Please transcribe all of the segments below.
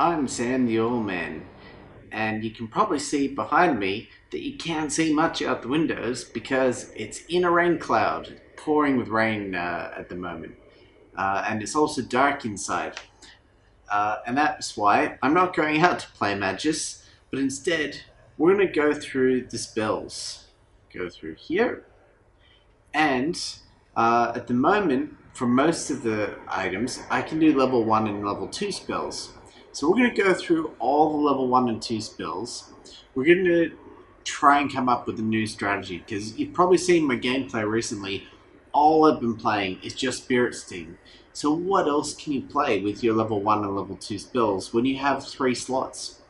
I'm Sam the Oilman, and you can probably see behind me that you can't see much out the windows because it's in a rain cloud, pouring with rain at the moment, and it's also dark inside. And that's why I'm not going out to play Magus, but instead we're going to go through the spells. Go through here, and at the moment, for most of the items, I can do level 1 and level 2 spells. So we're going to go through all the level 1 and 2 spells. We're going to try and come up with a new strategy, because you've probably seen my gameplay recently. All I've been playing is just Spirit Sting. So what else can you play with your level 1 and level 2 spells when you have 3 slots?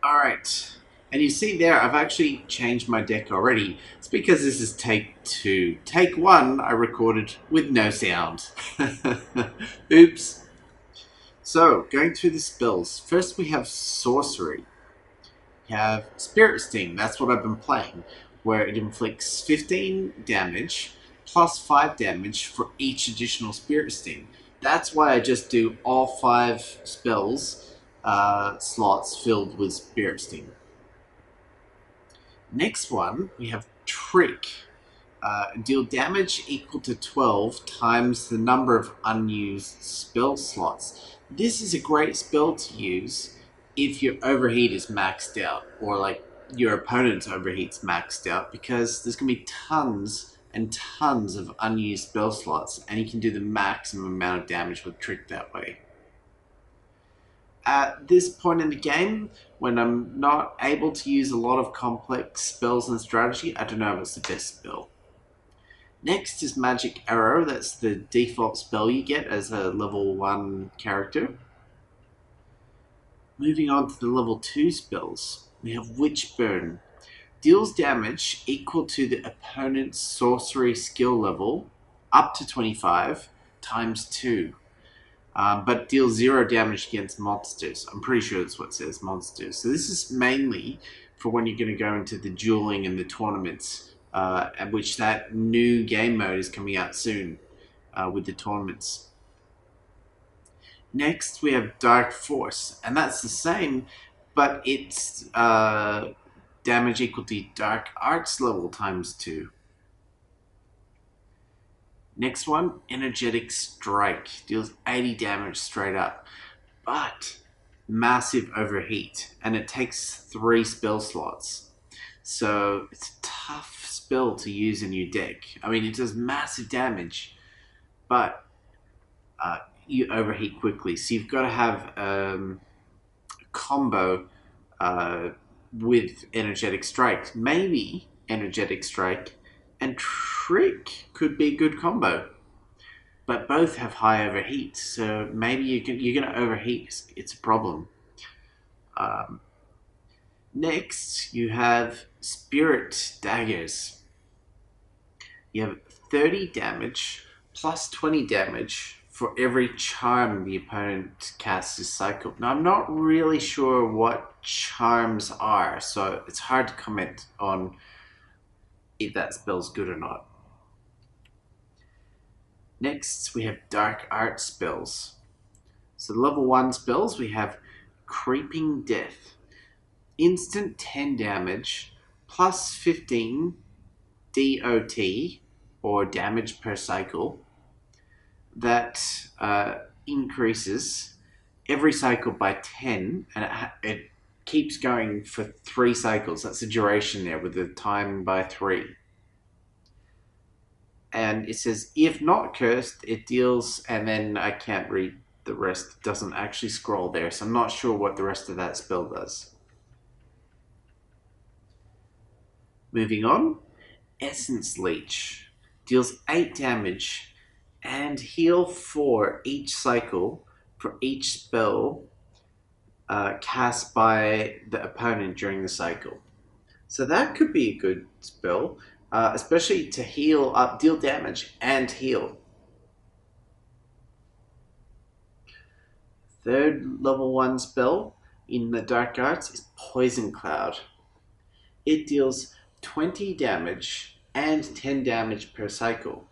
Alright, and you see there, I've actually changed my deck already. It's because this is take 2. Take 1, I recorded with no sound. Oops. So, going through the spells. First we have Sorcery. We have Spirit Sting, that's what I've been playing, where it inflicts 15 damage plus 5 damage for each additional Spirit Sting. That's why I just do all 5 spells slots filled with Spirit Sting. Next one, we have Trick. Deal damage equal to 12 times the number of unused spell slots. This is a great spell to use if your overheat is maxed out, or like your opponent's overheat's maxed out, because there's going to be tons and tons of unused spell slots, and you can do the maximum amount of damage with Trick that way. At this point in the game, when I'm not able to use a lot of complex spells and strategy, I don't know if it's the best spell. Next is Magic Arrow. That's the default spell you get as a level 1 character. Moving on to the level 2 spells, we have Witch Burn. Deals damage equal to the opponent's sorcery skill level, up to 25, times 2. But deals 0 damage against monsters. I'm pretty sure that's what it says, monsters. So this is mainly for when you're going to go into the dueling and the tournaments, at which that new game mode is coming out soon with the tournaments. Next, we have Dark Force, and that's the same, but it's damage equal to Dark Arts level times 2. Next one, Energetic Strike. Deals 80 damage straight up, but massive overheat, and it takes 3 spell slots. So it's a tough spell to use in your deck. I mean, it does massive damage, but you overheat quickly. So you've got to have a combo with Energetic Strike. Maybe Energetic Strike and Trick could be a good combo, but both have high overheat, so maybe you're going to overheat. It's a problem. Next, you have Spirit Daggers. You have 30 damage plus 20 damage for every charm the opponent casts this cycle. Now, I'm not really sure what charms are, so it's hard to comment on if that spell's good or not. Next, we have Dark Art spells. So level 1 spells, we have Creeping Death. Instant 10 damage plus 15 DOT, or damage per cycle, that increases every cycle by 10, and it keeps going for 3 cycles. That's the duration there, with the time by 3. And it says, if not cursed, it deals, and then I can't read the rest. It doesn't actually scroll there, so I'm not sure what the rest of that spell does. Moving on, Essence Leech. Deals 8 damage and heal 4 each cycle for each spell cast by the opponent during the cycle. So that could be a good spell, especially to heal up, deal damage and heal. Third level 1 spell in the Dark Arts is Poison Cloud. It deals 20 damage and 10 damage per cycle.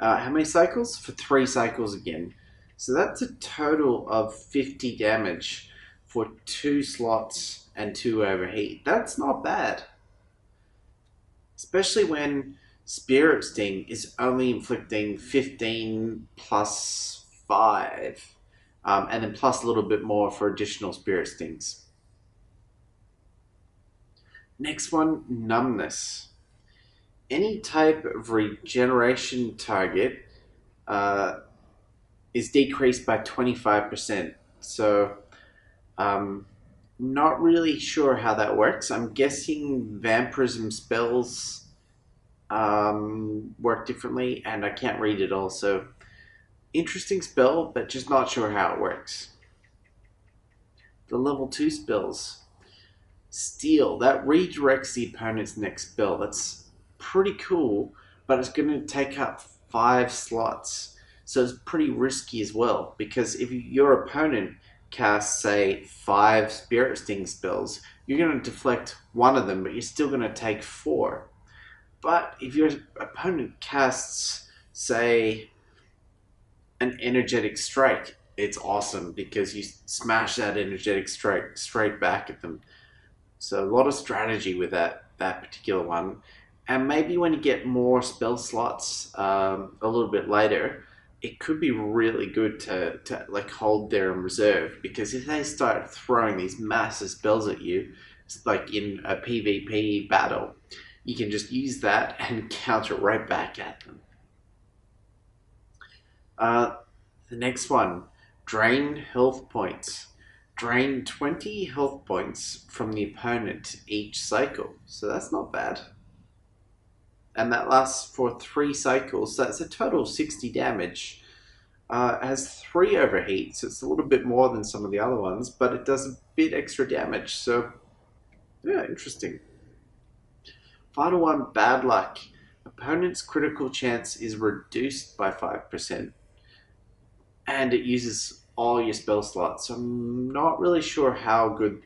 How many cycles? For 3 cycles again. So that's a total of 50 damage for 2 slots and 2 overheat. That's not bad. Especially when Spirit Sting is only inflicting 15 plus 5. And then plus a little bit more for additional Spirit Stings. Next one, Numbness. Any type of regeneration target is decreased by 25%. So, not really sure how that works. I'm guessing vampirism spells work differently, and I can't read it all. So, interesting spell, but just not sure how it works. The level 2 spells. Steel, that redirects the opponent's next spell. That's pretty cool, but it's going to take up 5 slots. So it's pretty risky as well, because if your opponent casts, say, 5 Spirit Sting spells, you're going to deflect one of them, but you're still going to take 4. But if your opponent casts, say, an Energetic Strike, it's awesome because you smash that Energetic Strike straight back at them. So a lot of strategy with that particular one. And maybe when you get more spell slots a little bit later, it could be really good to like hold there in reserve, because if they start throwing these massive spells at you, like in a PvP battle, you can just use that and counter right back at them. The next one, drain health points. Drain 20 health points from the opponent each cycle. So that's not bad. And that lasts for 3 cycles. So that's a total of 60 damage. It has 3 overheats. So it's a little bit more than some of the other ones, but it does a bit extra damage. So, yeah, interesting. Final one, bad luck. Opponent's critical chance is reduced by 5%. And it uses all your spell slots. So I'm not really sure how good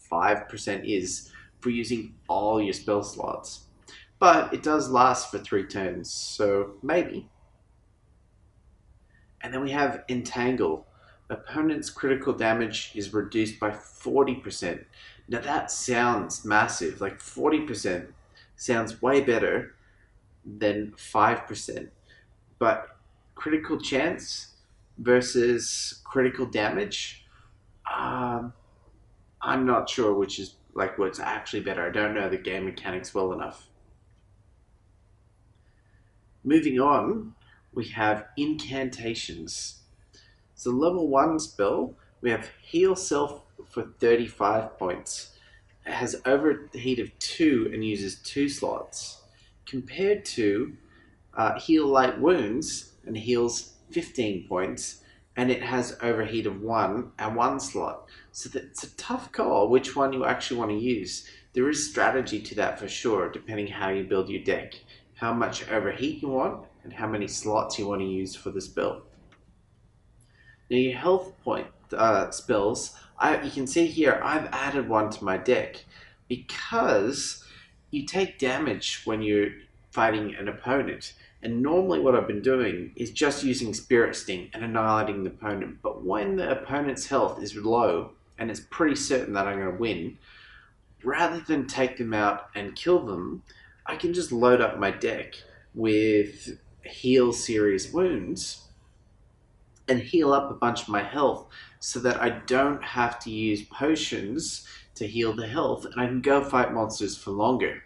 5% is for using all your spell slots. But it does last for 3 turns, so maybe. And then we have Entangle. Opponent's critical damage is reduced by 40%. Now that sounds massive. Like 40% sounds way better than 5%. But critical chance versus critical damage, I'm not sure which is like what's actually better. I don't know the game mechanics well enough. Moving on, we have Incantations. So level 1 spell, we have Heal Self for 35 points. It has overheat of 2 and uses 2 slots, compared to Heal Light Wounds and heals 15 points, and it has overheat of 1 and 1 slot. So it's a tough call which one you actually want to use. There is strategy to that for sure, depending how you build your deck, how much overheat you want, and how many slots you want to use for this build. Now your health point spells, you can see here I've added one to my deck because you take damage when you're fighting an opponent. And normally what I've been doing is just using Spirit Sting and annihilating the opponent. But when the opponent's health is low and it's pretty certain that I'm going to win, rather than take them out and kill them, I can just load up my deck with Heal Serious Wounds and heal up a bunch of my health so that I don't have to use potions to heal the health, and I can go fight monsters for longer.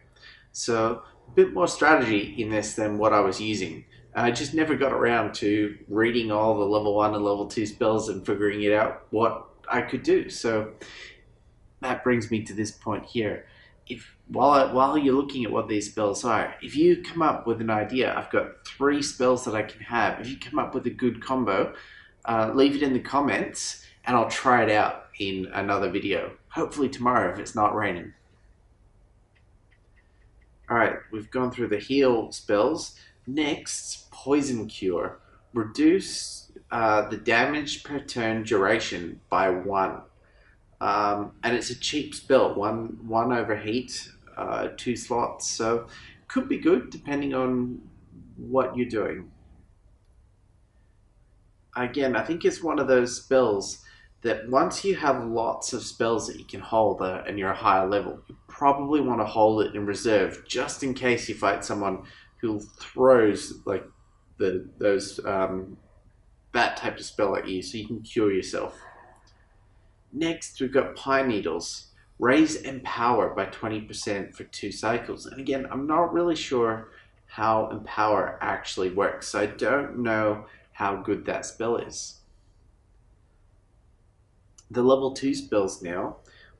So a bit more strategy in this than what I was using. I just never got around to reading all the level 1 and level 2 spells and figuring it out what I could do. So that brings me to this point here. If while you're looking at what these spells are, if you come up with an idea, I've got 3 spells that I can have. If you come up with a good combo, leave it in the comments and I'll try it out in another video. Hopefully tomorrow if it's not raining. Alright, we've gone through the heal spells. Next, Poison Cure. Reduce the damage per turn duration by 1. And it's a cheap spell, one overheat, 2 slots, so could be good depending on what you're doing. again, I think it's one of those spells that once you have lots of spells that you can hold and you're a higher level, you probably want to hold it in reserve just in case you fight someone who throws like those that type of spell at you, so you can cure yourself. Next, we've got Pine Needles. Raise Empower by 20% for 2 cycles. And again, I'm not really sure how Empower actually works, so I don't know how good that spell is. The level 2 spells now,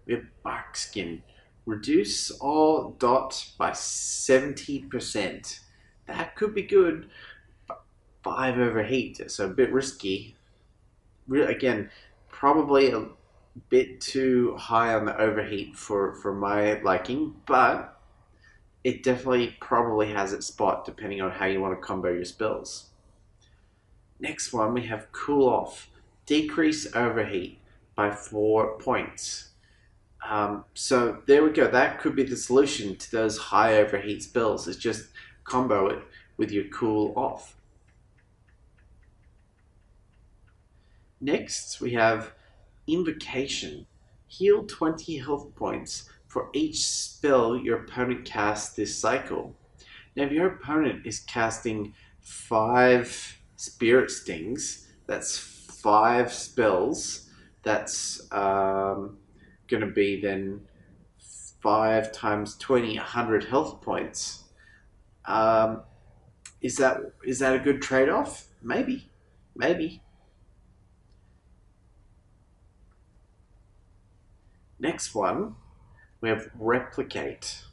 we have Barkskin. Reduce all dot by 70%. That could be good. 5 overheat, so a bit risky. Again, probably a bit too high on the overheat for my liking, but it definitely probably has its spot depending on how you want to combo your spells. Next one, we have Cool Off. Decrease overheat by 4 points. So there we go. That could be the solution to those high overheat spells, is just combo it with your Cool Off. Next, we have Invocation. Heal 20 health points for each spell your opponent casts this cycle. Now, if your opponent is casting 5 Spirit Stings, that's 5 spells. That's going to be then 5 times 20, 100 health points. Is that a good trade-off? Maybe. Next one, we have Replicate.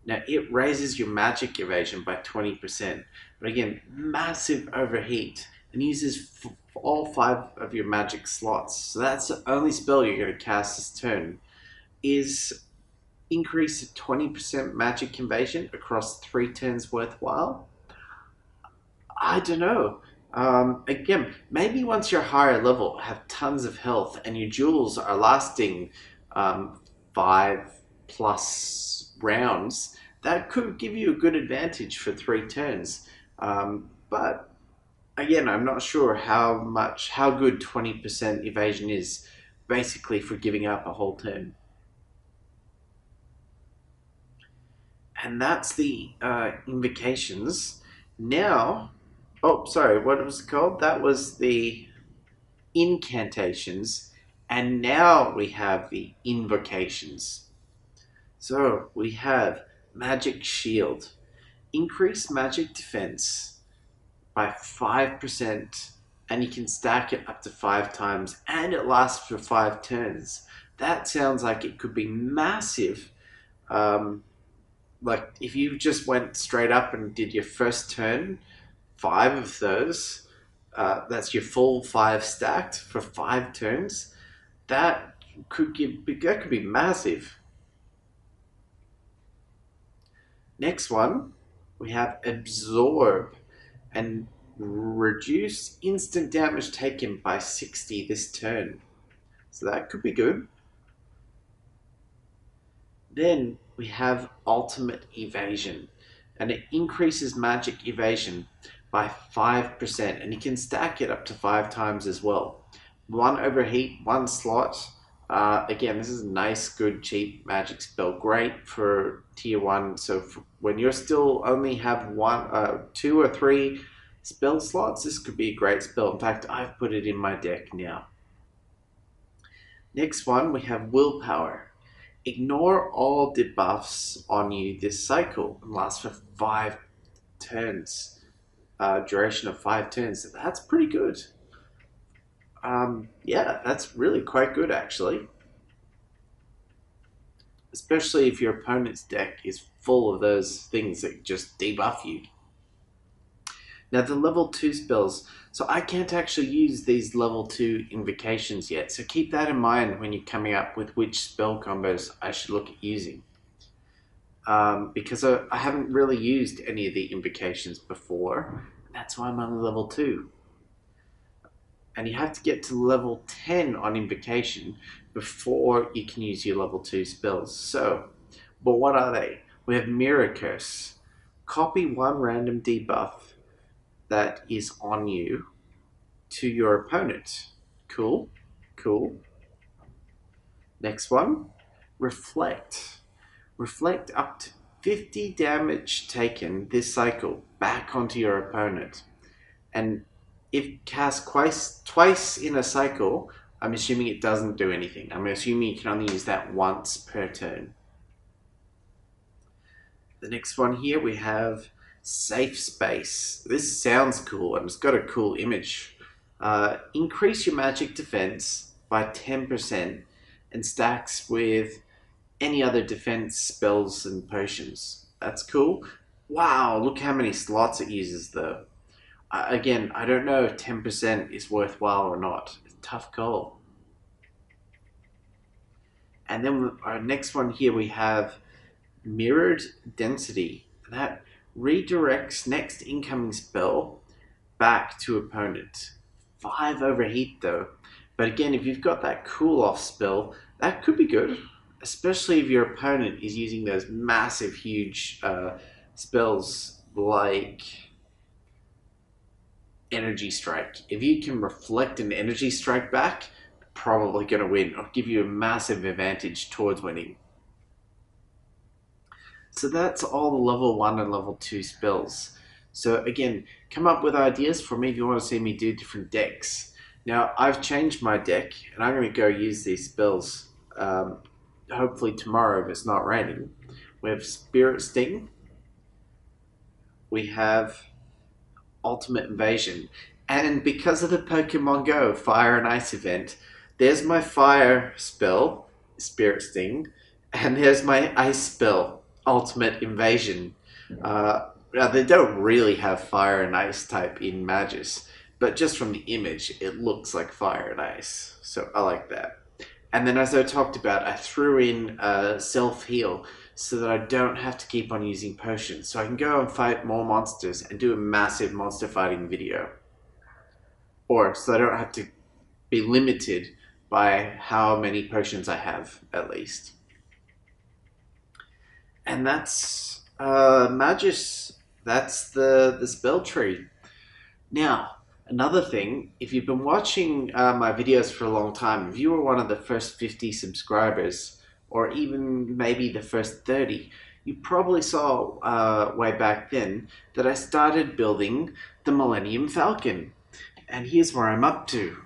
Now, it raises your magic evasion by 20%. But again, massive overheat and uses all 5 of your magic slots. So that's the only spell you're going to cast this turn. Is increase to 20% magic evasion across 3 turns worthwhile? I don't know. Again, maybe once you're higher level, have tons of health, and your jewels are lasting 5+ rounds, that could give you a good advantage for 3 turns. But again, I'm not sure how good 20% evasion is, basically for giving up a whole turn. And that's the Invocations. Now, oh, sorry, what was it called? That was the Incantations. And now we have the Invocations. So we have Magic Shield. Increase magic defense by 5%, and you can stack it up to 5 times, and it lasts for 5 turns. That sounds like it could be massive. Like if you just went straight up and did your first turn, 5 of those, that's your full 5 stacked for 5 turns. That could be massive. Next one, we have Absorb, and reduce instant damage taken by 60 this turn. So that could be good. Then we have Ultimate Evasion, and it increases magic evasion by 5%, and you can stack it up to 5 times as well. 1 overheat, 1 slot. Again, this is a nice, good, cheap magic spell. Great for tier 1. So when you're still only have 2 or 3 spell slots, this could be a great spell. In fact, I've put it in my deck now. Next one, we have Willpower. Ignore all debuffs on you this cycle and lasts for 5 turns. Duration of 5 turns. That's pretty good. Yeah, that's really quite good actually. Especially if your opponent's deck is full of those things that just debuff you. Now the level 2 spells. So I can't actually use these level 2 invocations yet. So keep that in mind when you're coming up with which spell combos I should look at using. Because I haven't really used any of the invocations before. That's why I'm on level 2. And you have to get to level 10 on invocation before you can use your level 2 spells. So, but what are they? We have Mirror Curse. Copy 1 random debuff that is on you to your opponent. Cool, cool. Next one, reflect. Reflect up to 50 damage taken this cycle back onto your opponent. And if cast twice in a cycle, I'm assuming it doesn't do anything. I'm assuming you can only use that once per turn. The next one here we have Safe Space. This sounds cool and it's got a cool image. Increase your magic defense by 10% and stacks with any other defense spells and potions. That's cool. Wow, look how many slots it uses though. Again, I don't know if 10% is worthwhile or not. It's a tough call. And then our next one here we have Mirrored Density. That redirects next incoming spell back to opponent. 5 overheat though. But again, if you've got that cool off spell, that could be good. Especially if your opponent is using those massive, huge spells like Energy Strike. If you can reflect an Energy Strike back, probably going to win or give you a massive advantage towards winning. So that's all the level 1 and level 2 spells. So again, come up with ideas for me if you want to see me do different decks. Now, I've changed my deck and I'm going to go use these spells hopefully tomorrow if it's not raining. We have Spirit Sting. We have Ultimate Invasion. And because of the Pokemon Go Fire and Ice event, there's my Fire spell, Spirit Sting, and there's my Ice spell, Ultimate Invasion. Now they don't really have Fire and Ice type in Maguss, but just from the image, it looks like Fire and Ice. So I like that. And then as I talked about, I threw in self-heal so that I don't have to keep on using potions. So I can go and fight more monsters and do a massive monster fighting video. Or so I don't have to be limited by how many potions I have, at least. And that's Maguss. That's the spell tree. Now, another thing, if you've been watching my videos for a long time, if you were one of the first 50 subscribers, or even maybe the first 30, you probably saw way back then that I started building the Millennium Falcon. And here's where I'm up to.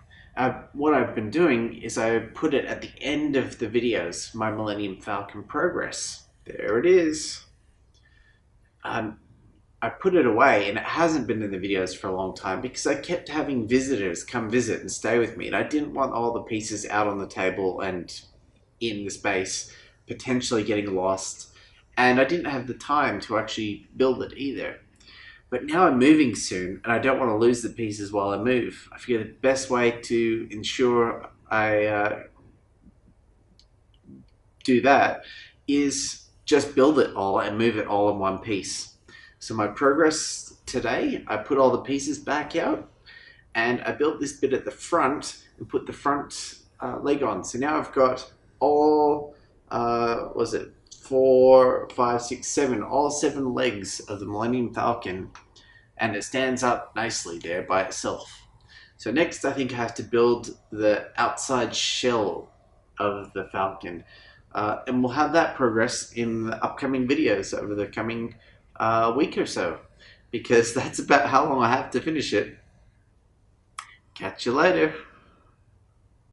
What I've been doing is I put it at the end of the videos, my Millennium Falcon progress. There it is. I put it away and it hasn't been in the videos for a long time because I kept having visitors come visit and stay with me, and I didn't want all the pieces out on the table and in the space potentially getting lost, and I didn't have the time to actually build it either. But now I'm moving soon and I don't want to lose the pieces while I move. I figure the best way to ensure I do that is just build it all and move it all in one piece. So my progress today, I put all the pieces back out and I built this bit at the front and put the front leg on. So now I've got all, was it 4, 5, 6, 7, all 7 legs of the Millennium Falcon, and it stands up nicely there by itself. So next I think I have to build the outside shell of the Falcon, and we'll have that progress in the upcoming videos over the coming week or so, because that's about how long I have to finish it. Catch you later.